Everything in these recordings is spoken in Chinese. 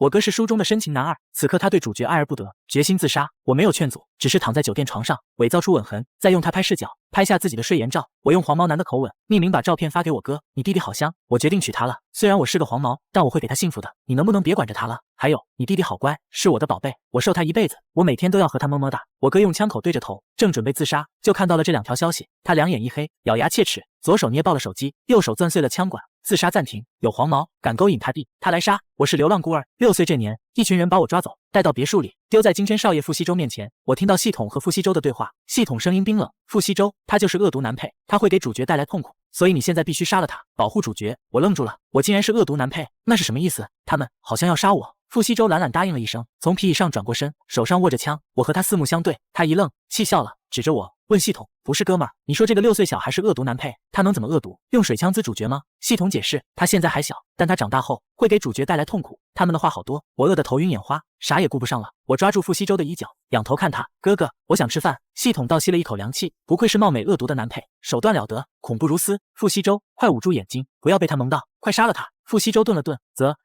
我哥是书中的深情男二，此刻他对主角爱而不得，决心自杀。我没有劝阻，只是躺在酒店床上，伪造出吻痕，再用他拍视角拍下自己的睡颜照。我用黄毛男的口吻匿名把照片发给我哥，你弟弟好香，我决定娶她了。虽然我是个黄毛，但我会给他幸福的。你能不能别管着他了？还有，你弟弟好乖，是我的宝贝，我受他一辈子，我每天都要和他么么哒。我哥用枪口对着头，正准备自杀，就看到了这2条消息。他两眼一黑，咬牙切齿，左手捏爆了手机，右手攥碎了枪管。自杀暂停，有黄毛敢勾引他弟，他来杀。我是流浪孤儿，6岁这年，一群人把我抓走，带到别墅里，丢在金圈少爷傅西周面前。我听到系统和傅西周的对话，系统声音冰冷，傅西周，他就是恶毒男配，他会给主角带来痛苦，所以你现在必须杀了他，保护主角。我愣住了，我竟然是恶毒男配，那是什么意思？他们好像要杀我。傅西周懒懒答应了一声，从皮椅上转过身，手上握着枪。我和他四目相对，他一愣，气笑了，指着我问系统：“不是哥们儿，你说这个6岁小孩是恶毒男配，他能怎么恶毒？用水枪滋主角吗？”系统解释：“他现在还小，但他长大后会给主角带来痛苦。”他们的话好多，我饿得头晕眼花，啥也顾不上了。我抓住傅西周的衣角，仰头看他：“哥哥，我想吃饭。”系统倒吸了一口凉气，不愧是貌美恶毒的男配，手段了得，恐怖如斯。傅西周，快捂住眼睛，不要被他蒙到，快杀了他！傅西周顿了顿，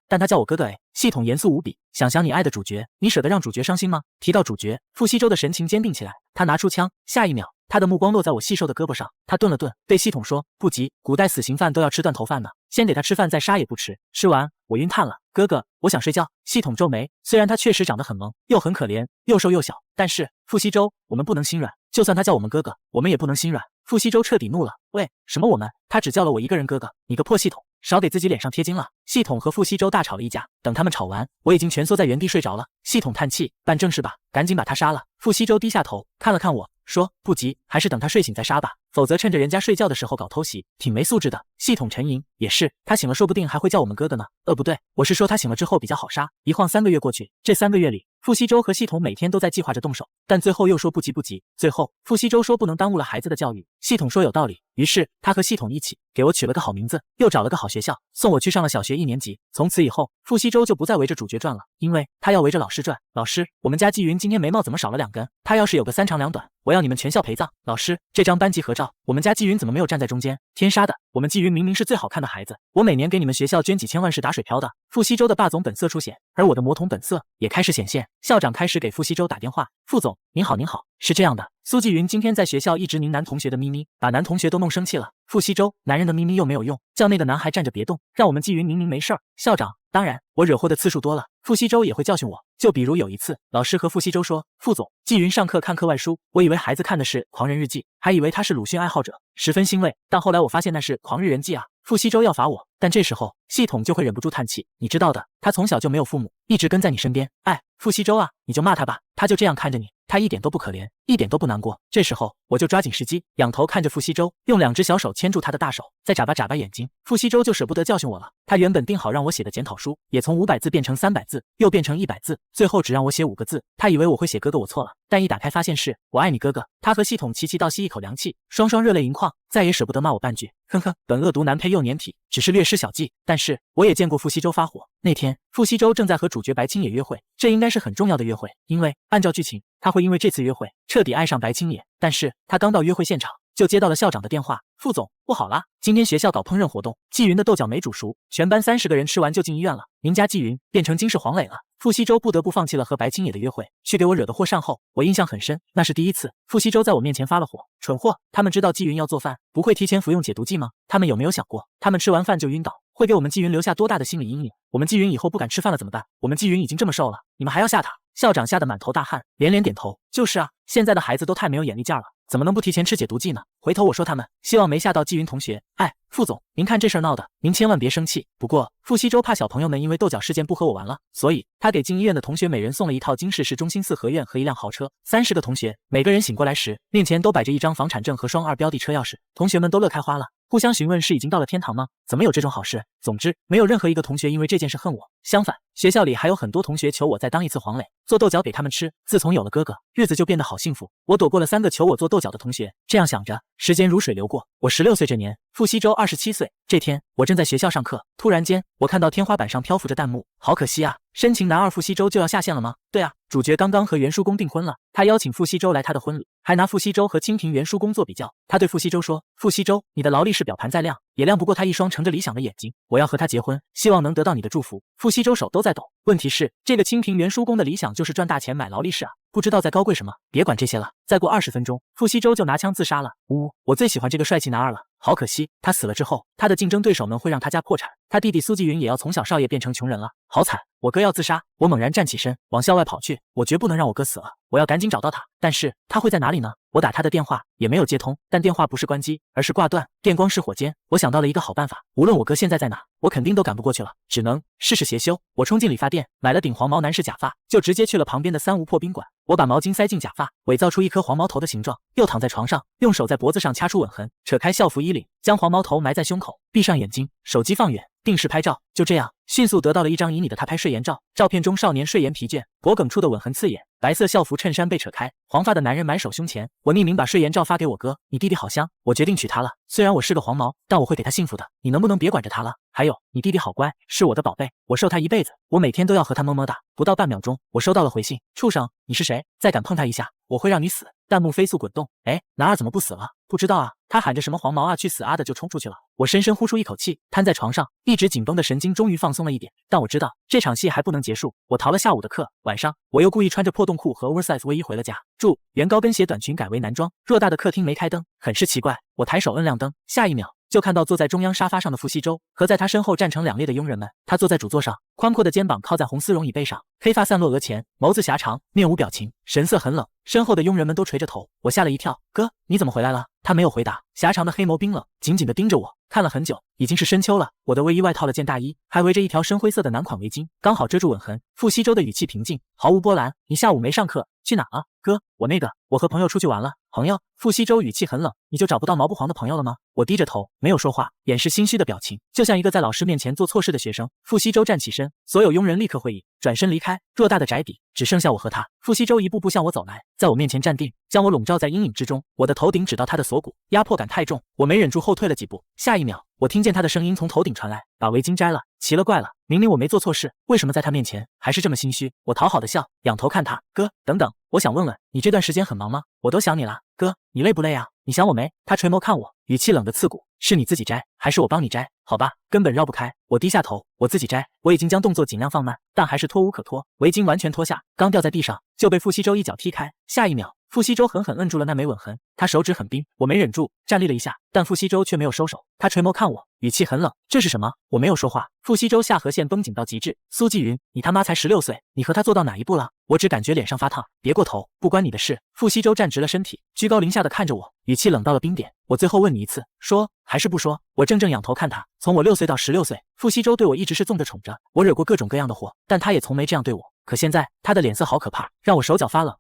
但他叫我哥哥哎。系统严肃无比，想想你爱的主角，你舍得让主角伤心吗？提到主角，傅西周的神情坚定起来，他拿出枪，下一秒，他的目光落在我细瘦的胳膊上，他顿了顿，对系统说：“不急，古代死刑犯都要吃断头饭呢，先给他吃饭再杀也不迟。”吃完，我晕碳了。哥哥，我想睡觉。系统皱眉，虽然他确实长得很萌，又很可怜，又瘦又小，但是傅西周，我们不能心软，就算他叫我们哥哥，我们也不能心软。傅西周彻底怒了，喂，什么我们？他只叫了我一个人哥哥，你个破系统，少给自己脸上贴金了。系统和傅西周大吵了一架，等他们吵完，我已经蜷缩在原地睡着了。系统叹气，办正事吧，赶紧把他杀了。傅西周低下头看了看我，说：“不急，还是等他睡醒再杀吧，否则趁着人家睡觉的时候搞偷袭，挺没素质的。”系统沉吟，也是，他醒了说不定还会叫我们哥哥呢。不对，我是说他醒了之后比较好杀。一晃3个月过去，这3个月里，傅西周和系统每天都在计划着动手，但最后又说不急不急。最后，傅西周说不能耽误了孩子的教育，系统说有道理，于是他和系统一起给我取了个好名字，又找了个好学校，送我去上了小学1年级。从此以后，傅西周就不再围着主角转了，因为他要围着老师转。老师，我们家季云今天眉毛怎么少了2根？他要是有个3长2短，我要你们全校陪葬。老师，这张班级合照，我们家季云怎么没有站在中间？天杀的，我们季云明明是最好看的孩子，我每年给你们学校捐几千万是打水漂的。傅西周的霸总本色出显，而我的魔童本色也开始显现。校长开始给傅西周打电话：“傅总，您好，您好，是这样的，苏季云今天在学校一直拧男同学的咪咪，把男同学都弄生气了。傅西周，男人的咪咪又没有用，叫那个男孩站着别动，让我们季云明明没事儿。校长，当然，我惹祸的次数多了，傅西周也会教训我。就比如有一次，老师和傅西周说：‘傅总，季云上课看课外书，我以为孩子看的是《狂人日记》，还以为他是鲁迅爱好者，十分欣慰。但后来我发现那是《狂日人记》啊。’傅西周要罚我，但这时候系统就会忍不住叹气。你知道的，他从小就没有父母，一直跟在你身边。哎，傅西周啊，你就骂他吧，他就这样看着你，他一点都不可怜，一点都不难过。这时候我就抓紧时机，仰头看着傅西周，用2只小手牵住他的大手，再眨巴眨巴眼睛。傅西周就舍不得教训我了，他原本定好让我写的检讨书，也从500字变成300字，又变成100字，最后只让我写5个字。他以为我会写哥哥我错了，但一打开发现是我爱你哥哥。他和系统齐齐倒吸一口凉气，双双热泪盈眶，再也舍不得骂我半句。哼哼，本恶毒男配又粘体，只是略施小计。但是我也见过傅西周发火。那天傅西周正在和主角白青野约会，这应该是很重要的约会，因为按照剧情，他会因为这次约会彻底爱上白青野。但是他刚到约会现场，就接到了校长的电话：“傅总，不好啦，今天学校搞烹饪活动，季云的豆角没煮熟，全班30个人吃完就进医院了，您家季云变成金氏黄磊了。”傅西周不得不放弃了和白青野的约会，去给我惹的祸上后。我印象很深，那是第一次傅西周在我面前发了火。蠢货，他们知道季云要做饭，不会提前服用解毒剂吗？他们有没有想过，他们吃完饭就晕倒，会给我们季云留下多大的心理阴影？我们季云以后不敢吃饭了怎么办？我们季云已经这么瘦了，你们还要吓他？校长吓得满头大汗，连连点头。就是啊，现在的孩子都太没有眼力劲儿了，怎么能不提前吃解毒剂呢？回头我说他们，希望没吓到季云同学。哎，傅总，您看这事儿闹的，您千万别生气。不过傅西周怕小朋友们因为豆角事件不和我玩了，所以他给进医院的同学每人送了一套金氏市中心4合院和1辆豪车。30个同学，每个人醒过来时，面前都摆着一张房产证和双2标的车钥匙，同学们都乐开花了，互相询问是已经到了天堂吗？怎么有这种好事？总之，没有任何一个同学因为这件事恨我，相反，学校里还有很多同学求我再当一次黄磊，做豆角给他们吃。自从有了哥哥，日子就变得好幸福。我躲过了3个求我做豆角的同学，这样想着，时间如水流过。我16岁这年，傅西周27岁。这天，我正在学校上课，突然间，我看到天花板上漂浮着弹幕，好可惜啊，深情男二傅西周就要下线了吗？对啊，主角刚刚和袁叔公订婚了，他邀请傅西周来他的婚礼，还拿傅西周和清平袁叔公做比较。他对傅西周说：“傅西周，你的劳力士表盘再亮，也亮不过他一双盛着理想的眼睛。我要和他结婚，希望能得到你的祝福。”傅西周手都在抖。问题是，这个清平袁叔公的理想就是赚大钱买劳力士啊，不知道在高贵什么。别管这些了，再过20分钟，傅西周就拿枪自杀了。我最喜欢这个帅气男儿了。好可惜，他死了之后，他的竞争对手们会让他家破产，他弟弟苏纪云也要从小少爷变成穷人了，好惨！我哥要自杀，我猛然站起身，往校外跑去，我绝不能让我哥死了，我要赶紧找到他。但是他会在哪里呢？我打他的电话也没有接通，但电话不是关机，而是挂断，电光石火间，我想到了一个好办法，无论我哥现在在哪，我肯定都赶不过去了，只能试试邪修。我冲进理发店，买了顶黄毛男士假发，就直接去了旁边的三无破宾馆。我把毛巾塞进假发，伪造出一颗黄毛头的形状，又躺在床上，用手在脖子上掐出吻痕，扯开校服衣领，将黄毛头埋在胸口，闭上眼睛，手机放远，定时拍照。就这样，迅速得到了一张以你的他拍睡颜照。照片中少年睡颜疲倦，脖梗处的吻痕刺眼，白色校服衬衫被扯开，黄发的男人埋首胸前。我匿名把睡颜照发给我哥，你弟弟好香，我决定娶她了。虽然我是个黄毛，但我会给她幸福的。你能不能别管着她了？还有，你弟弟好乖，是我的宝贝，我受他一辈子，我每天都要和他么么哒。不到半秒钟，我收到了回信：畜生，你是谁？再敢碰他一下，我会让你死！弹幕飞速滚动。男二怎么不死了？不知道啊，他喊着什么黄毛啊，去死啊的就冲出去了。我深深呼出一口气，瘫在床上，一直紧绷的神经终于放松了一点。但我知道这场戏还不能结束。我逃了下午的课，晚上我又故意穿着破洞裤和 oversize 卫衣回了家。注：原高跟鞋短裙改为男装。偌大的客厅没开灯，很是奇怪。我抬手摁亮灯，下一秒就看到坐在中央沙发上的傅西周和在他身后站成两列的佣人们。他坐在主座上，宽阔的肩膀靠在红丝绒椅背上，黑发散落额前，眸子狭长，面无表情，神色很冷。身后的佣人们都垂着头，我吓了一跳。哥，你怎么回来了？他没有回答，狭长的黑眸冰冷，紧紧地盯着我，看了很久。已经是深秋了，我的卫衣外套了件大衣，还围着一条深灰色的男款围巾，刚好遮住吻痕。傅西周的语气平静，毫无波澜。你下午没上课，去哪啊？哥，我和朋友出去玩了。朋友？傅西周语气很冷，你就找不到毛不黄的朋友了吗？我低着头，没有说话，掩饰心虚的表情，就像一个在老师面前做错事的学生。傅西周站起身，所有佣人立刻会意，转身离开。偌大的宅邸只剩下我和他。傅西周一步步向我走来，在我面前站定，将我笼罩在阴影之中。我的头顶指到他的锁骨，压迫感太重，我没忍住后退了几步。下一秒，我听见他的声音从头顶传来：“把围巾摘了。”奇了怪了，明明我没做错事，为什么在他面前还是这么心虚？我讨好的笑，仰头看他。哥，等等，我想问问你这段时间很忙吗？我都想你了。哥，你累不累啊？你想我没？他垂眸看我，语气冷得刺骨。是你自己摘，还是我帮你摘？好吧，根本绕不开。我低下头，我自己摘。我已经将动作尽量放慢，但还是脱无可脱。围巾完全脱下，刚掉在地上，就被傅西周一脚踢开。下一秒，傅西周狠狠摁住了那枚吻痕，他手指很冰，我没忍住站立了一下，但傅西周却没有收手，他垂眸看我，语气很冷。这是什么？我没有说话。傅西周下颌线绷紧到极致。苏纪云，你他妈才16岁，你和他做到哪一步了？我只感觉脸上发烫。别过头，不关你的事。傅西周站直了身体，居高临下的看着我，语气冷到了冰点。我最后问你一次，说还是不说？我怔怔仰头看他，从我6岁到16岁，傅西周对我一直是纵着宠着，我惹过各种各样的祸，但他也从没这样对我。可现在他的脸色好可怕，让我手脚发冷。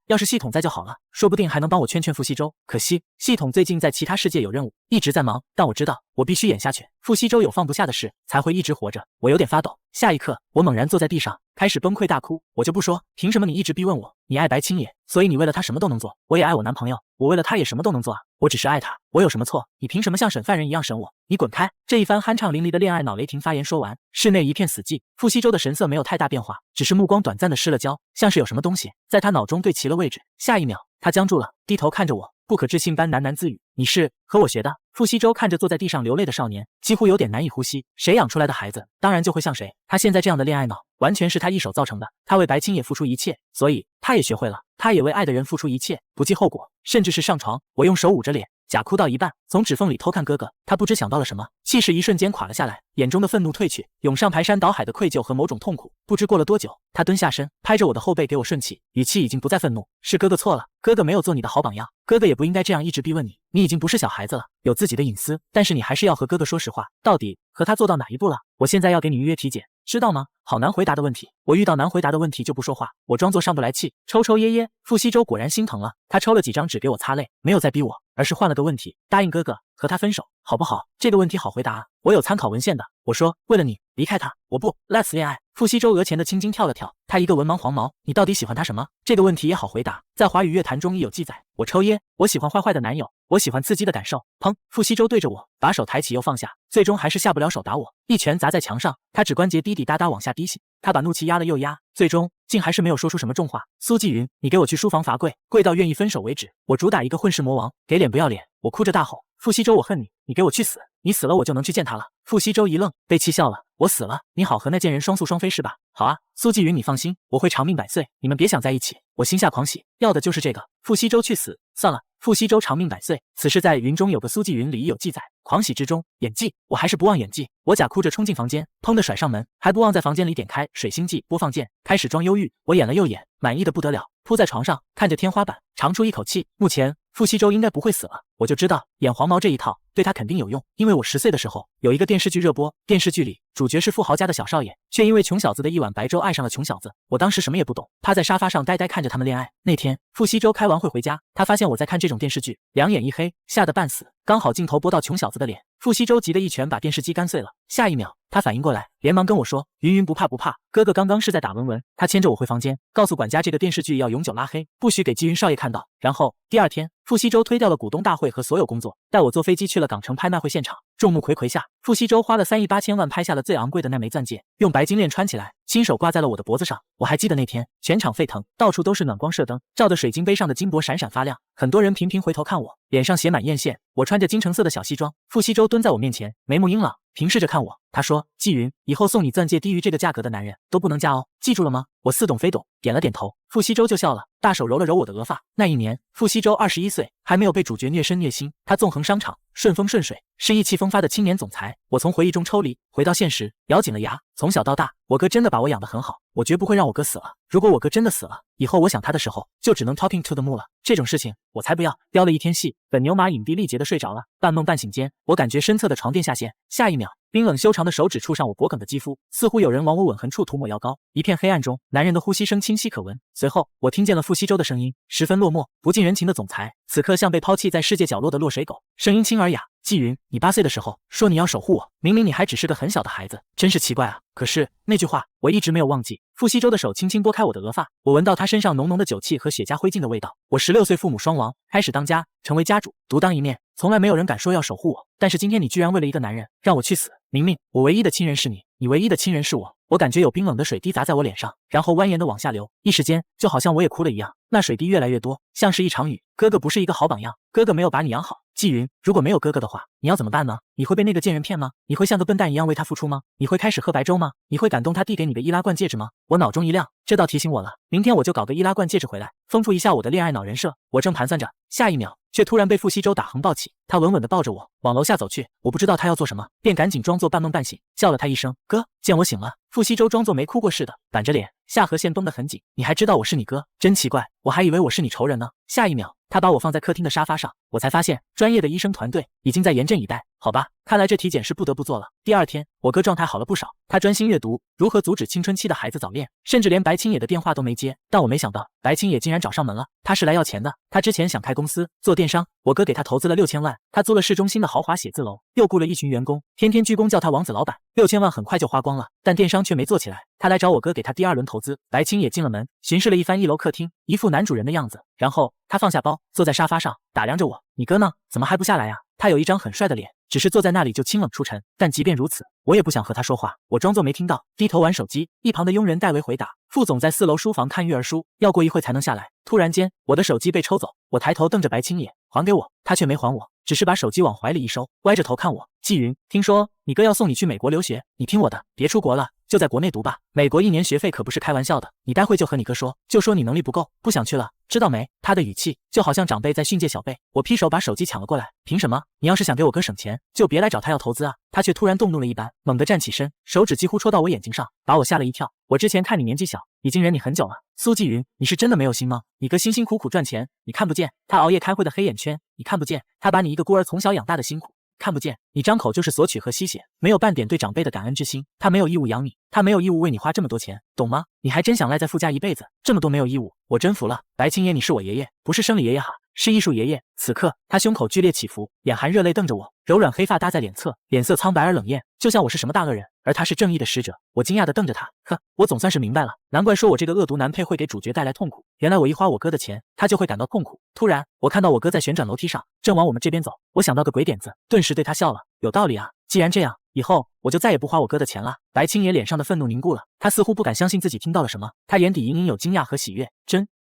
要是系统在就好了，说不定还能帮我劝傅西周。可惜系统最近在其他世界有任务，一直在忙，但我知道我必须演下去。傅西周有放不下的事，才会一直活着。我有点发抖。下一刻，我猛然坐在地上，开始崩溃大哭。我就不说，凭什么你一直逼问我？你爱白青野，所以你为了他什么都能做。我也爱我男朋友，我为了他也什么都能做啊。我只是爱他，我有什么错？你凭什么像审犯人一样审我？你滚开！这一番酣畅淋漓的恋爱脑雷霆发言说完，室内一片死寂。傅西周的神色没有太大变化，只是目光短暂的失了焦，像是有什么东西在他脑中对齐了位置。下一秒，他僵住了，低头看着我，不可置信般喃喃自语：“你是和我学的？”傅西周看着坐在地上流泪的少年，几乎有点难以呼吸。谁养出来的孩子，当然就会像谁。他现在这样的恋爱脑，完全是他一手造成的。他为白青野付出一切，所以他也学会了，他也为爱的人付出一切，不计后果，甚至是上床。我用手捂着脸，假哭到一半，从指缝里偷看哥哥。他不知想到了什么，气势一瞬间垮了下来，眼中的愤怒褪去，涌上排山倒海的愧疚和某种痛苦。不知过了多久，他蹲下身，拍着我的后背给我顺气，语气已经不再愤怒：“是哥哥错了，哥哥没有做你的好榜样，哥哥也不应该这样一直逼问你。你已经不是小孩子了，有自己的隐私，但是你还是要和哥哥说实话，到底和他做到哪一步了？我现在要给你预约体检，知道吗？”好难回答的问题，我遇到难回答的问题就不说话，我装作上不来气，抽抽噎噎。傅西周果然心疼了，他抽了几张纸给我擦泪，没有再逼我，而是换了个问题：答应哥哥和他分手好不好？这个问题好回答啊，我有参考文献的。我说为了你离开他，我不 Let's 恋爱。傅西周额前的青筋跳了跳，他一个文盲黄毛，你到底喜欢他什么？这个问题也好回答，在华语乐坛中亦有记载。我抽噎，我喜欢坏坏的男友，我喜欢刺激的感受。砰！傅西周对着我，把手抬起又放下，最终还是下不了手打我，一拳砸在墙上，他指关节滴滴答答往下滴血。他把怒气压了又压，最终竟还是没有说出什么重话。苏纪云，你给我去书房罚跪，跪到愿意分手为止。我主打一个混世魔王，给脸不要脸。我哭着大吼：傅西周，我恨你，你给我去死！你死了我就能去见他了。傅西周一愣，被气笑了。我死了，你好和那贱人双宿双飞是吧？好啊，苏纪云，你放心，我会长命百岁，你们别想在一起。我心下狂喜，要的就是这个。傅西周去死！算了，傅西周长命百岁，此事在云中有个苏纪云里有记载。狂喜之中，演技，我还是不忘演技。我假哭着冲进房间，砰的甩上门，还不忘在房间里点开水星记播放键，开始装忧郁。我演了又演，满意的不得了，扑在床上看着天花板，长出一口气。目前傅西周应该不会死了，我就知道演黄毛这一套对他肯定有用，因为我10岁的时候有一个电视剧热播，电视剧里主角是富豪家的小少爷，却因为穷小子的一碗白粥爱上了穷小子。我当时什么也不懂，趴在沙发上呆呆看着他们恋爱。那天傅西周开完会回家，他发现我在看这种电视剧，两眼一黑，吓得半死。刚好镜头播到穷小子的脸，傅西周急得一拳把电视机干碎了。下一秒他反应过来，连忙跟我说：云云不怕不怕，哥哥刚刚是在打文文。他牵着我回房间，告诉管家这个电视剧要永久拉黑，不许给纪云少爷看到。然后第二天傅西周推掉了股东大会和所有工作，带我坐飞机去了港城拍卖会现场。众目睽睽下，傅西周花了3亿8千万拍下了最昂贵的那枚钻戒，用白金链穿起来，亲手挂在了我的脖子上。我还记得那天全场沸腾，到处都是暖光射灯，照得水晶杯上的金箔闪闪发亮。很多人频频回头看我，脸上写满艳羡。我穿着金橙色的小西装，傅西周蹲在我面前，眉目英朗，平视着看我。他说：纪云，以后送你钻戒低于这个价格的男人都不能嫁哦，记住了吗？我似懂非懂，点了点头。傅西周就笑了，大手揉了揉我的额发。那一年傅西周21岁，还没有被主角虐身虐心，他纵横商场，顺风顺水，是意气风发的青年总裁。我从回忆中抽离，回到现实，咬紧了牙。从小到大，我哥真的把我养得很好，我绝不会让我哥死了。如果我哥真的死了，以后我想他的时候，就只能 talking to the moon 了。这种事情我才不要。飙了一天戏，本牛马影帝力竭的睡着了。半梦半醒间，我感觉身侧的床垫下陷，下一秒，冰冷修长的手指触上我脖颈的肌肤，似乎有人往我吻痕处涂抹药膏。一片黑暗中，男人的呼吸声清晰可闻。随后，我听见了傅西周的声音，十分落寞，不近人情的总裁，此刻像被抛弃在世界角落的落水狗，声音轻而雅。纪云，你8岁的时候说你要守护我，明明你还只是个很小的孩子，真是奇怪啊。可是那句话我一直没有忘记。傅西周的手轻轻拨开我的额发，我闻到他身上浓浓的酒气和血家灰烬的味道。我16岁父母双亡，开始当家，成为家主，独当一面，从来没有人敢说要守护我。但是今天你居然为了一个男人让我去死。明明我唯一的亲人是你，你唯一的亲人是我。我感觉有冰冷的水滴砸在我脸上，然后蜿蜒的往下流，一时间就好像我也哭了一样。那水滴越来越多，像是一场雨。哥哥不是一个好榜样，哥哥没有把你养好。纪云，如果没有哥哥的话，你要怎么办呢？你会被那个贱人骗吗？你会像个笨蛋一样为他付出吗？你会开始喝白粥吗？你会感动他递给你的易拉罐戒指吗？我脑中一亮，这倒提醒我了，明天我就搞个易拉罐戒指回来，丰富一下我的恋爱脑人设。我正盘算着，下一秒却突然被傅西周打横抱起，他稳稳地抱着我往楼下走去。我不知道他要做什么，便赶紧装作半梦半醒，叫了他一声哥。见我醒了，傅西周装作没哭过似的，板着脸，下颌线绷得很紧。你还知道我是你哥？真奇怪，我还以为我是你仇人呢。下一秒，他把我放在客厅的沙发上，我才发现专业的医生团队已经在严阵以待。好吧，看来这体检是不得不做了。第二天，我哥状态好了不少，他专心阅读如何阻止青春期的孩子早恋，甚至连白青野的电话都没接。但我没想到，白青野竟然找上门了。他是来要钱的。他之前想开公司做电商，我哥给他投资了6000万，他租了市中心的豪华写字楼，又雇了一群员工，天天鞠躬叫他王子老板。6000万很快就花光了，但电商却没做起来。他来找我哥给他第2轮投资。白青野进了门，巡视了一番1楼客厅，一副男主人的样子。然后他放下包，坐在沙发上，打量着我。你哥呢？怎么还不下来呀？他有一张很帅的脸，只是坐在那里就清冷出尘。但即便如此，我也不想和他说话。我装作没听到，低头玩手机。一旁的佣人代为回答。副总在4楼书房看育儿书，要过一会才能下来。突然间，我的手机被抽走。我抬头瞪着白青野，还给我。他却没还我，只是把手机往怀里一收，歪着头看我。纪云，听说你哥要送你去美国留学，你听我的，别出国了，就在国内读吧。美国1年学费可不是开玩笑的。你待会就和你哥说，就说你能力不够，不想去了，知道没？他的语气就好像长辈在训诫小辈。我劈手把手机抢了过来。凭什么？你要是想给我哥省钱，就别来找他要投资啊。他却突然动怒了一般，猛地站起身，手指几乎戳到我眼睛上，把我吓了一跳。我之前看你年纪小，已经忍你很久了。苏纪云，你是真的没有心吗？你哥辛辛苦苦赚钱，你看不见他熬夜开会的黑眼圈，你看不见他把你一个孤儿从小养大的辛苦，看不见你张口就是索取和吸血，没有半点对长辈的感恩之心。他没有义务养你，他没有义务为你花这么多钱，懂吗？你还真想赖在傅家一辈子，这么多没有义务，我真服了。白青爷，你是我爷爷，不是生理爷爷哈，是艺术爷爷。此刻他胸口剧烈起伏，眼含热泪瞪着我，柔软黑发搭在脸侧，脸色苍白而冷艳，就像我是什么大恶人，而他是正义的使者。我惊讶地瞪着他，呵，我总算是明白了，难怪说我这个恶毒男配会给主角带来痛苦，原来我一花我哥的钱，他就会感到痛苦。突然我看到我哥在旋转楼梯上，正往我们这边走，我想到个鬼点子，顿时对他笑了。有道理啊，既然这样，以后我就再也不花我哥的钱了。白青野脸上的愤怒凝固了，他似乎不敢相信自己听到了什么，他眼底隐隐有惊讶和喜悦。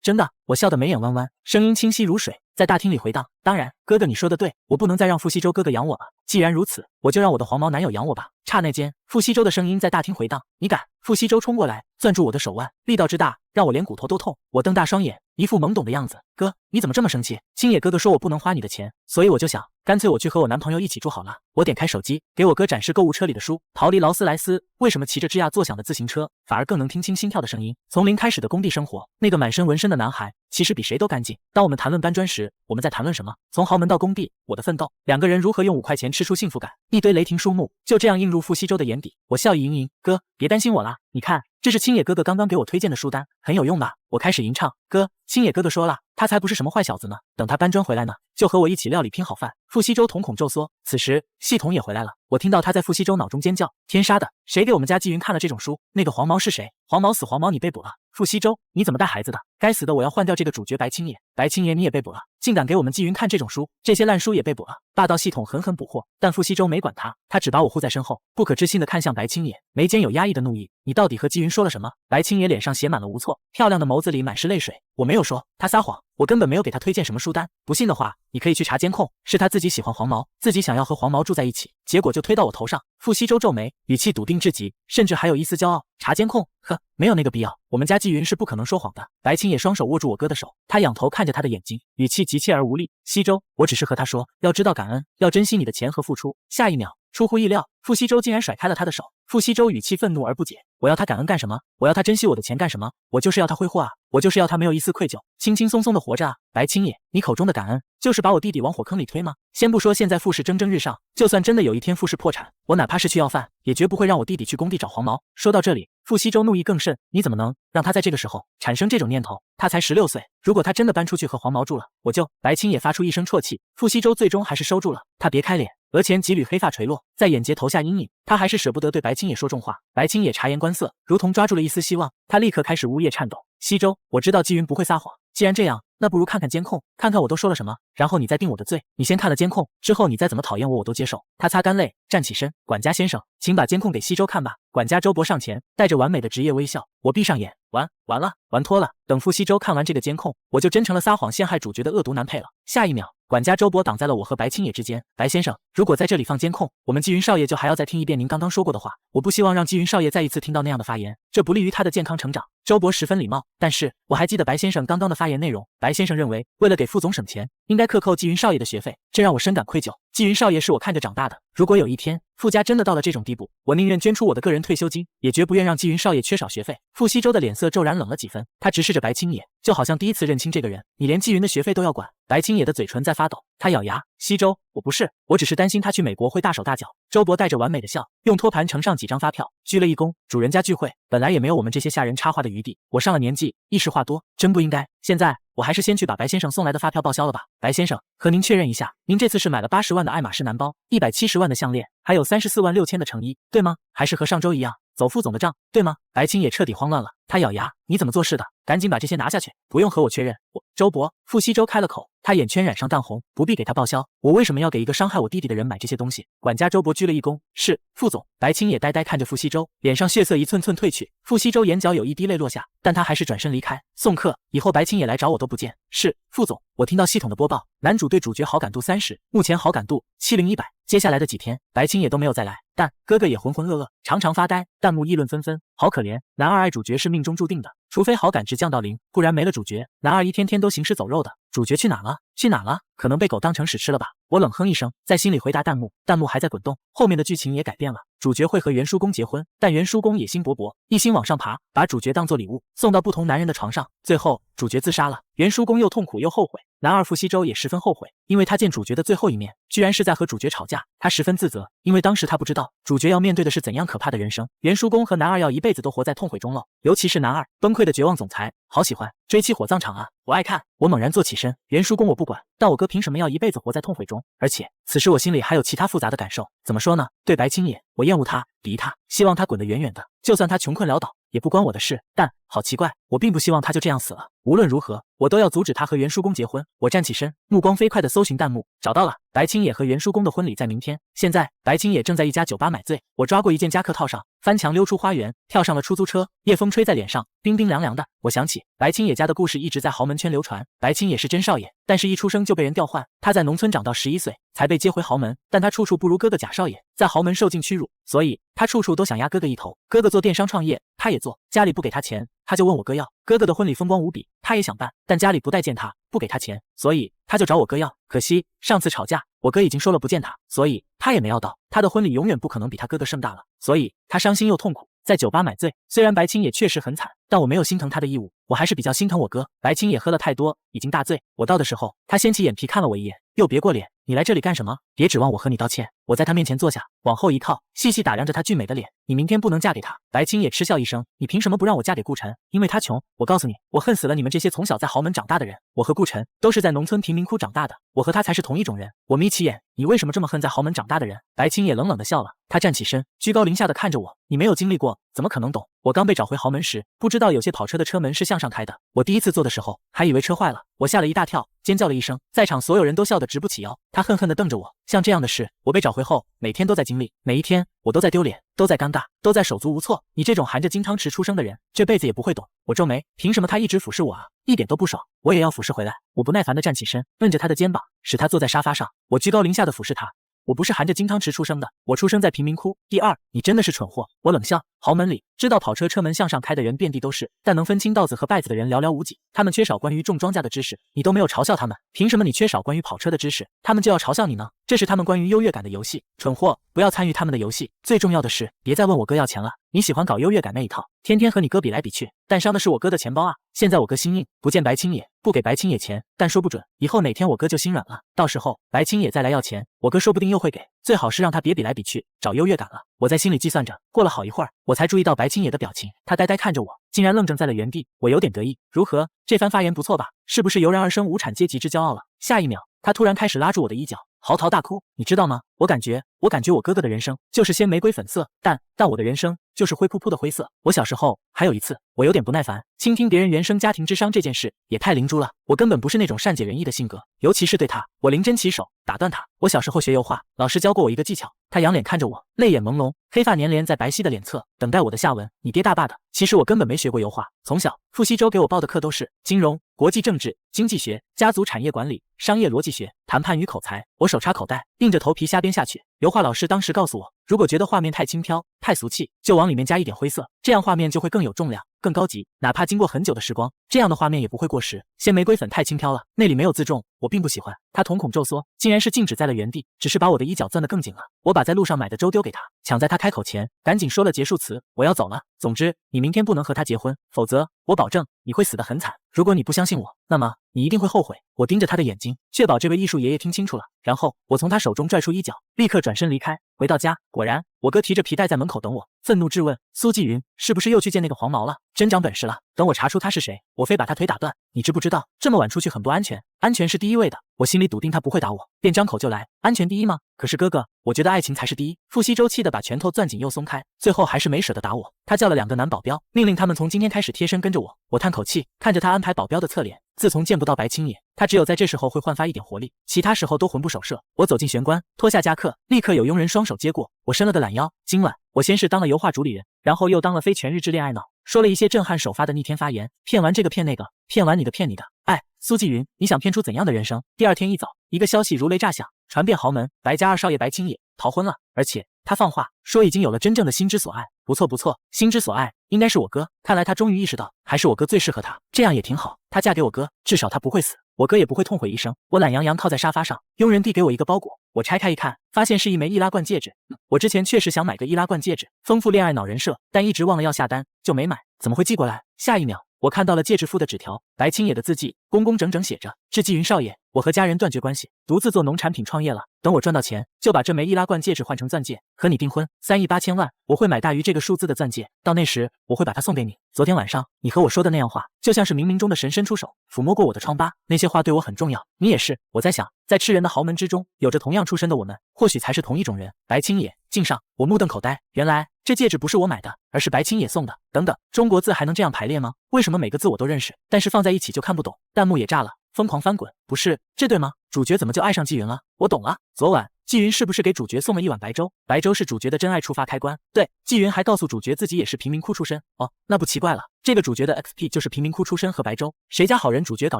真的？我笑得眉眼弯弯，声音清晰如水，在大厅里回荡。当然，哥哥你说的对，我不能再让傅西周哥哥养我了。既然如此，我就让我的黄毛男友养我吧。刹那间，傅西周的声音在大厅回荡。你敢？傅西周冲过来，攥住我的手腕，力道之大，让我连骨头都痛。我瞪大双眼，一副懵懂的样子。哥，你怎么这么生气？青野哥哥说我不能花你的钱，所以我就想，干脆我去和我男朋友一起住好了。我点开手机，给我哥展示购物车里的书，逃离劳斯莱斯，为什么骑着吱呀作响的自行车，反而更能听清心跳的声音？从零开始的工地生活，那个满身纹身的男孩，其实比谁都干净。当我们谈论搬砖时，我们在谈论什么？从豪门到工地，我的奋斗，两个人如何用5块钱吃出幸福感，一堆雷霆书目，就这样映入傅西周的眼底。我笑意盈盈，哥，别担心我啦，你看，这是青野哥哥刚刚给我推荐的书单，很有用吧？我开始吟唱，哥，青野哥哥说了，他才不是什么坏小子呢，等他搬砖回来呢，就和我一起料理拼好饭。傅西周瞳孔骤缩，此时系统也回来了，我听到他在傅西周脑中尖叫：天杀的，谁给我们家纪云看了这种书？那个黄毛是谁？黄毛死黄毛，你被捕了。傅西周，你怎么带孩子的？该死的，我要换掉这个主角白青野。白青野，你也被捕了，竟敢给我们纪云看这种书，这些烂书也被捕了。霸道系统狠狠捕获，但傅西周没管他，他只把我护在身后，不可置信地看向白青野，眉间有压抑的怒意。你到底和纪云说了什么？白青野脸上写满了无措，漂亮的眸子里满是泪水。我没有说，他撒谎，我根本没有给他推荐什么书单。不信的话，你可以去查监控，是他自己喜欢黄毛，自己想要和黄毛住在一起，结果就推到我头上。傅西周皱眉，语气笃定至极，甚至还有一丝骄傲。查监控？呵，没有那个必要，我们家纪云是不可能说谎的。白青野双手握住我哥的手，他仰头看着他的眼睛，语气急切而无力。西周，我只是和他说，要知道感恩，要珍惜你的钱和付出。下一秒，出乎意料，傅西周竟然甩开了他的手。傅西周语气愤怒而不解，我要他感恩干什么？我要他珍惜我的钱干什么？我就是要他挥霍啊，我就是要他没有一丝愧疚，轻轻松松的活着啊。白青野，你口中的感恩，就是把我弟弟往火坑里推吗？先不说现在傅氏蒸蒸日上，就算真的有一天傅氏破产，我哪怕是去要饭，也绝不会让我弟弟去工地找黄毛。说到这里，傅西周怒意更甚，你怎么能让他在这个时候产生这种念头？他才16岁，如果他真的搬出去和黄毛住了，我就……白青野发出一声啜泣，傅西周最终还是收住了，他别开脸。额前几缕黑发垂落，在眼睫投下阴影，他还是舍不得对白青野说重话。白青野察言观色，如同抓住了一丝希望，他立刻开始呜咽颤抖。西周，我知道纪云不会撒谎，既然这样，那不如看看监控，看看我都说了什么，然后你再定我的罪。你先看了监控，之后你再怎么讨厌我，我都接受。他擦干泪，站起身，管家先生，请把监控给西周看吧。管家周伯上前，带着完美的职业微笑。我闭上眼，完了，玩脱了。等傅西周看完这个监控，我就真成了撒谎陷害主角的恶毒男配了。下一秒，管家周伯挡在了我和白青野之间。白先生，如果在这里放监控，我们纪云少爷就还要再听一遍您刚刚说过的话。我不希望让纪云少爷再一次听到那样的发言，这不利于他的健康成长。周伯十分礼貌，但是我还记得白先生刚刚的发言内容。白先生认为，为了给傅总省钱，应该克扣纪云少爷的学费，这让我深感愧疚。纪云少爷是我看着长大的，如果有一天傅家真的到了这种地步，我宁愿捐出我的个人退休金，也绝不愿让纪云少爷缺少学费。傅西周的脸色骤然冷了几分，他直视着白青野，就好像第一次认清这个人。你连纪云的学费都要管？白青野的嘴唇在发抖，他咬牙，西周，我不是，我只是担心他去美国会大手大脚。周伯带着完美的笑，用托盘盛上几张发票，鞠了一躬。主人家聚会本来也没有我们这些下人插话的余地，我上了年纪，一时话多，真不应该。现在我还是先去把白先生送来的发票报销了吧。白先生，和您确认一下，您这次是买了80万的爱马仕男包，170万的项链，还有34万6千的成衣，对吗？还是和上周一样走副总的账，对吗？白青野彻底慌乱了，他咬牙，你怎么做事的？赶紧把这些拿下去，不用和我确认。周伯，傅西周开了口，他眼圈染上淡红，不必给他报销，我为什么要给一个伤害我弟弟的人买这些东西？管家周伯鞠了一躬，是副总。白青野呆呆看着傅西周，脸上血色一寸寸褪去。傅西周眼角有一滴泪落下，但他还是转身离开。送客以后，白青野来找我都不见。是副总，我听到系统的播报，男主对主角好感度30，目前好感度70-100。接下来的几天，白青野都没有再来，但哥哥也浑浑噩噩，常常发呆。弹幕议论纷纷，好可怜，男二爱主角是命中注定的，除非好感值降到0，不然没了主角，男二一天天都行尸走肉的。主角去哪了？去哪了？可能被狗当成屎吃了吧。我冷哼一声，在心里回答弹幕，弹幕还在滚动，后面的剧情也改变了。主角会和袁叔公结婚，但袁叔公野心勃勃，一心往上爬，把主角当作礼物送到不同男人的床上，最后主角自杀了。袁叔公又痛苦又后悔，男二傅西周也十分后悔，因为他见主角的最后一面，居然是在和主角吵架，他十分自责，因为当时他不知道主角要面对的是怎样可怕的人生。袁叔公和男二要一辈子都活在痛悔中了，尤其是男二崩溃的绝望总裁，好喜欢追妻火葬场啊，我爱看。我猛然坐起身，袁叔公我不管，但我哥凭什么要一辈子活在痛悔中？而且此时我心里还有其他复杂的感受，怎么说呢？对白青野，我厌恶他，敌他，希望他滚得远远的，就算他穷困潦倒也不关我的事，但好奇怪，我并不希望他就这样死了。无论如何，我都要阻止他和袁叔公结婚。我站起身，目光飞快地搜寻弹幕，找到了。白青野和袁叔公的婚礼在明天。现在，白青野正在一家酒吧买醉。我抓过一件夹克套上，翻墙溜出花园，跳上了出租车。夜风吹在脸上，冰冰凉凉的。我想起白青野家的故事一直在豪门圈流传。白青野是真少爷，但是一出生就被人调换。他在农村长到11岁才被接回豪门，但他处处不如哥哥贾少爷，在豪门受尽屈辱，所以他处处都想压哥哥一头。哥哥做电商创业，他也做，家里不给他钱，他就问我哥要。哥哥的婚礼风光无比，他也想办，但家里不待见他，不给他钱，所以他就找我哥要。可惜上次吵架，我哥已经说了不见他，所以他也没要到。他的婚礼永远不可能比他哥哥盛大了，所以他伤心又痛苦，在酒吧买醉。虽然白青野确实很惨，但我没有心疼他的义务，我还是比较心疼我哥。白青野喝了太多，已经大醉。我到的时候，他掀起眼皮看了我一眼，又别过脸。你来这里干什么？别指望我和你道歉。我在他面前坐下，往后一靠，细细打量着他俊美的脸。你明天不能嫁给他。白青野嗤笑一声，你凭什么不让我嫁给顾晨？因为他穷。我告诉你，我恨死了你们这些从小在豪门长大的人。我和顾晨都是在农村贫民窟长大的，我和他才是同一种人。我眯起眼，你为什么这么恨在豪门长大的人？白青野冷冷地笑了，他站起身，居高临下的看着我。你没有经历过，怎么可能懂？我刚被找回豪门时，不知道有些跑车的车门是向上开的。我第一次坐的时候，还以为车坏了，我吓了一大跳，尖叫了一声，在场所有人都笑得直不起腰。他恨恨地瞪着我，像这样的事，我被找回后，每天都在经历，每一天我都在丢脸，都在尴尬，都在手足无措。你这种含着金汤匙出生的人，这辈子也不会懂。我皱眉，凭什么他一直俯视我啊？一点都不爽，我也要俯视回来。我不耐烦地站起身，摁着他的肩膀，使他坐在沙发上。我居高临下地俯视他。我不是含着金汤匙出生的，我出生在贫民窟。第二，你真的是蠢货。我冷笑，豪门里知道跑车车门向上开的人遍地都是，但能分清稻子和稗子的人寥寥无几。他们缺少关于种庄稼的知识，你都没有嘲笑他们，凭什么你缺少关于跑车的知识，他们就要嘲笑你呢？这是他们关于优越感的游戏，蠢货，不要参与他们的游戏。最重要的是，别再问我哥要钱了，你喜欢搞优越感那一套，天天和你哥比来比去，但伤的是我哥的钱包啊。现在我哥心硬，不见白青野，不给白青野钱，但说不准以后哪天我哥就心软了，到时候白青野再来要钱，我哥说不定又会给。最好是让他别比来比去，找优越感了。我在心里计算着，过了好一会儿，我才注意到白青野的表情，他呆呆看着我，竟然愣怔在了原地。我有点得意，如何？这番发言不错吧？是不是油然而生无产阶级之骄傲了？下一秒，他突然开始拉住我的衣角，嚎啕大哭。你知道吗？我感觉我哥哥的人生就是鲜玫瑰粉色，但我的人生就是灰扑扑的灰色。我小时候还有一次，我有点不耐烦，倾听别人原生家庭之伤这件事也太灵珠了。我根本不是那种善解人意的性格，尤其是对他，我灵针起手，打断他。我小时候学油画，老师教过我一个技巧。他仰脸看着我，泪眼朦胧，黑发粘连在白皙的脸侧，等待我的下文。你爹大爸的。其实我根本没学过油画，从小傅西周给我报的课都是金融、国际政治、经济学、家族产业管理、商业逻辑学、谈判与口才。我手插口袋，硬着头皮瞎编下去。油画老师当时告诉我，如果觉得画面太轻飘、太俗气，就往里面加一点灰色，这样画面就会更有重量、更高级。哪怕经过很久的时光，这样的画面也不会过时。鲜玫瑰粉太轻飘了，那里没有自重，我并不喜欢。他瞳孔骤缩，竟然是静止在了原地，只是把我的衣角攥得更紧了。我把在路上买的粥丢给他，抢在他开口前，赶紧说了结束词：我要走了。总之，你明天不能和他结婚，否则我保证你会死得很惨。如果你不相信我，那么你一定会后悔。我盯着他的眼睛，确保这位艺术爷爷听清楚了，然后我从他手中拽出衣角，立刻转身离开。回到家，果然我哥提着皮带在门口等我，愤怒质问苏纪云是不是又去见那个黄毛了？真长本事了，等我查出他是谁，我非把他腿打断。你知不知道这么晚出去很不安全，安全是第一位的。我心里笃定他不会打我，便张口就来，安全第一吗？可是哥哥，我觉得爱情才是第一。傅西周气得把拳头攥紧又松开，最后还是没舍得打我。他叫了2个男保镖，命令他们从今天开始贴身跟着我。我叹口气，看着他安排保镖的侧脸。自从见不到白青野，他只有在这时候会焕发一点活力，其他时候都魂不守舍。我走进玄关，脱下夹克，立刻有佣人双手接过。我伸了个懒腰，今晚我先是当了油画主理人，然后又当了非全日制恋爱脑，说了一些震撼首发的逆天发言，骗完这个骗那个，骗完你的骗你的。哎，苏纪云，你想骗出怎样的人生？第二天一早，一个消息如雷炸响，传遍豪门，白家二少爷白青野逃婚了，而且他放话说已经有了真正的心之所爱。不错不错，心之所爱应该是我哥，看来他终于意识到还是我哥最适合他，这样也挺好。她嫁给我哥，至少她不会死，我哥也不会痛悔一生。我懒洋洋靠在沙发上，佣人递给我一个包裹，我拆开一看，发现是一枚易拉罐戒指。我之前确实想买个易拉罐戒指，丰富恋爱脑人设，但一直忘了要下单，就没买。怎么会寄过来？下一秒，我看到了戒指附的纸条，白青野的字迹工工整整写着：致纪云少爷，我和家人断绝关系，独自做农产品创业了。等我赚到钱，就把这枚易拉罐戒指换成钻戒，和你订婚。3亿8千万，我会买大于这个数字的钻戒，到那时我会把它送给你。昨天晚上你和我说的那样话，就像是冥冥中的神伸出手，抚摸过我的疮疤，那些话对我很重要。你也是。我在想，在吃人的豪门之中，有着同样出身的我们，或许才是同一种人。白青野敬上，我目瞪口呆，原来这戒指不是我买的，而是白青野送的。等等，中国字还能这样排列吗？为什么每个字我都认识，但是放在一起就看不懂？弹幕也炸了，疯狂翻滚。不是，这对吗？主角怎么就爱上纪云了？我懂了，昨晚纪云是不是给主角送了一碗白粥？白粥是主角的真爱触发开关。对，纪云还告诉主角自己也是贫民窟出身。哦，那不奇怪了，这个主角的 XP 就是贫民窟出身和白粥。谁家好人主角搞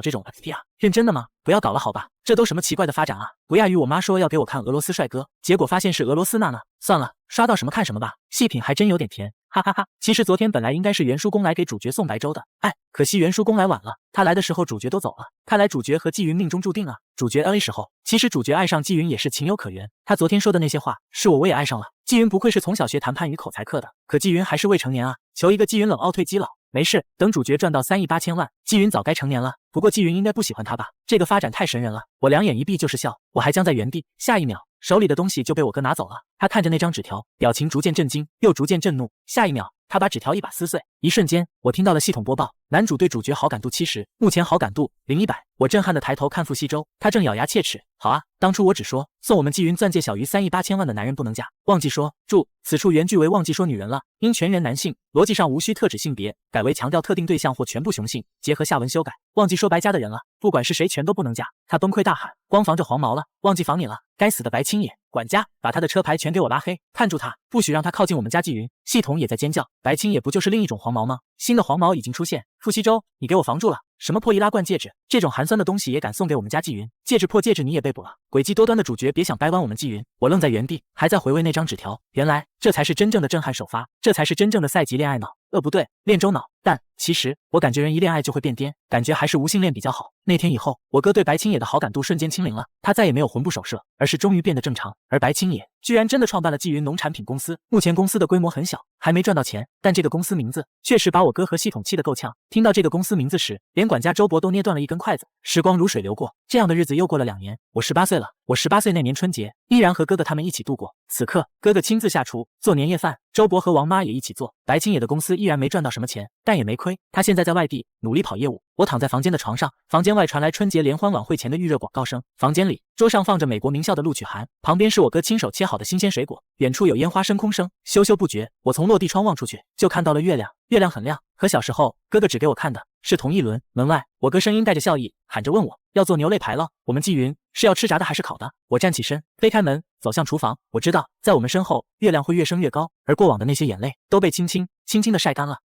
这种 XP 啊？认真的吗？不要搞了好吧，这都什么奇怪的发展啊？不亚于我妈说要给我看俄罗斯帅哥，结果发现是俄罗斯那呢。算了，刷到什么看什么吧，细品还真有点甜。哈哈哈！其实昨天本来应该是袁叔公来给主角送白粥的，哎，可惜袁叔公来晚了，他来的时候主角都走了。看来主角和纪云命中注定啊。主角 LA 时候，其实主角爱上纪云也是情有可原。他昨天说的那些话，是我也爱上了。纪云不愧是从小学谈判与口才课的，可纪云还是未成年啊，求一个纪云冷傲退基佬。没事，等主角赚到3亿8千万，纪云早该成年了。不过纪云应该不喜欢他吧？这个发展太神人了，我两眼一闭就是笑，我还僵在原地。下一秒，手里的东西就被我哥拿走了。他看着那张纸条，表情逐渐震惊，又逐渐震怒。下一秒，他把纸条一把撕碎。一瞬间，我听到了系统播报：男主对主角好感度70，目前好感度0-100。我震撼的抬头看傅西周，他正咬牙切齿。好啊，当初我只说送我们纪云钻戒小于3亿8千万的男人不能嫁，忘记说。注：此处原句为忘记说女人了，因全员男性，逻辑上无需特指性别，改为强调特定对象或全部雄性，结合下文修改。忘记说白家的人了，不管是谁全都不能嫁。他崩溃大喊：光防着黄毛了，忘记防你了，该死的白青野！管家，把他的车牌全给我拉黑，看住他，不许让他靠近我们家纪云。系统也在尖叫，白青野不就是另一种黄毛吗？新的黄毛已经出现。傅西周，你给我防住了！什么破易拉罐戒指，这种寒酸的东西也敢送给我们家纪云？戒指破戒指你也被捕了！诡计多端的主角别想掰弯我们纪云！我愣在原地，还在回味那张纸条。原来这才是真正的震撼首发，这才是真正的赛级恋爱脑。不对，恋周脑。但其实我感觉人一恋爱就会变癫，感觉还是无性恋比较好。那天以后，我哥对白青野的好感度瞬间清零了，他再也没有魂不守舍，而是终于变得正常。而白青野居然真的创办了纪云农产品公司，目前公司的规模很小，还没赚到钱，但这个公司名字确实把我哥和系统气得够呛。听到这个公司名字时，连管家周伯都捏断了一根筷子。时光如水流过，这样的日子又过了2年，我18岁了。我18岁那年春节，依然和哥哥他们一起度过。此刻，哥哥亲自下厨做年夜饭，周伯和王妈也一起做。白青野的公司依然没赚到什么钱，但也没亏，他现在在外地努力跑业务。我躺在房间的床上，房间外传来春节联欢晚会前的预热广告声。房间里，桌上放着美国名校的录取函，旁边是我哥亲手切好的新鲜水果，远处有烟花升空声，咻咻不绝。我从落地窗望出去，就看到了月亮，月亮很亮，和小时候哥哥指给我看的是同一轮。门外，我哥声音带着笑意，喊着问我要做牛肋排了，我们纪云是要吃炸的还是烤的？我站起身，推开门，走向厨房。我知道，在我们身后，月亮会越升越高，而过往的那些眼泪都被轻轻地晒干了。